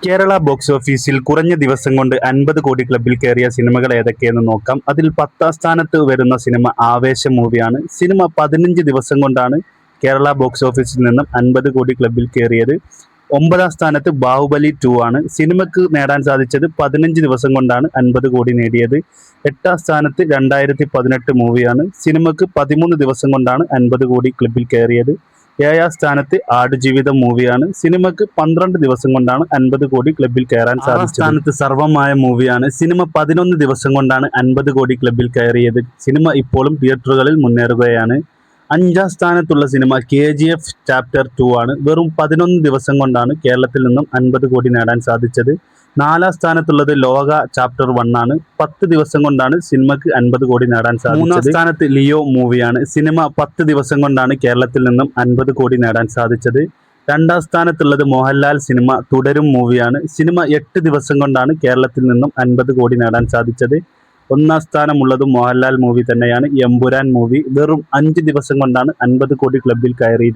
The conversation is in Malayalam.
കേരള ബോക്സ് ഓഫീസിൽ കുറഞ്ഞ ദിവസം കൊണ്ട് 50 കോടി ക്ലബിൽ കയറിയ സിനിമകൾ ഏതൊക്കെയെന്ന് നോക്കാം. അതിൽ 10ാം സ്ഥാനത്ത് വരുന്ന സിനിമ ആവേശം മൂവിയാണ്. സിനിമ 15 ദിവസം കൊണ്ടാണ് കേരള ബോക്സ് ഓഫീസിൽ നിന്നും 50 കോടി ക്ലബിൽ കയറിയത്. 9ാം സ്ഥാനത്ത് ബാഹുബലി 2 ആണ്. സിനിമക്ക് നേടാൻ സാധിച്ചത് 15 ദിവസം കൊണ്ടാണ് 50 കോടി നേടിയത്. 8ാം സ്ഥാനത്ത് 2018 മൂവിയാണ്. സിനിമക്ക് 13 ദിവസം കൊണ്ടാണ് 50 കോടി ക്ലബിൽ കയറിയത്. 7ാം സ്ഥാനത്ത് ആടുജീവിതം മൂവിയാണ്. സിനിമക്ക് 12 ദിവസം കൊണ്ടാണ് 50 കോടി ക്ലബിൽ കയറാൻ സാധിച്ചത്. സ്ഥാനത്ത് സർവമായ മൂവിയാണ്. സിനിമ 11 ദിവസം കൊണ്ടാണ് 50 കോടി ക്ലബിൽ കയറിയത്. സിനിമ ഇപ്പോഴും തിയേറ്ററുകളിൽ മുന്നേറുകയാണ്. 5ാം സ്ഥാനത്തുള്ള സിനിമ KGF ചാപ്റ്റർ 2 ആണ്. വെറും 11 ദിവസം കൊണ്ടാണ് കേരളത്തിൽ നിന്നും 50 കോടി നേടാൻ സാധിച്ചത്. 4ാം സ്ഥാനത്തുള്ളത് ലോക ചാപ്റ്റർ 1 ആണ്. 10 ദിവസം കൊണ്ടാണ് സിനിമക്ക് 50 കോടി നേടാൻ സാധിച്ചത്. 3ാം സ്ഥാനത്ത് ലിയോ മൂവിയാണ്. സിനിമ 10 ദിവസം കൊണ്ടാണ് കേരളത്തിൽ നിന്നും 50 കോടി നേടാൻ സാധിച്ചത്. 2ാം സ്ഥാനത്തുള്ളത് മോഹൻലാൽ സിനിമ തുടരും മൂവിയാണ്. സിനിമ 8 ദിവസം കൊണ്ടാണ് കേരളത്തിൽ നിന്നും 50 കോടി നേടാൻ സാധിച്ചത്. 1ാം സ്ഥാനമുള്ളത് മോഹൻലാൽ മൂവി തന്നെയാണ്, എമ്പുരാൻ മൂവി. വെറും 5 ദിവസം കൊണ്ടാണ് 50 കോടി ക്ലബിൽ കയറി.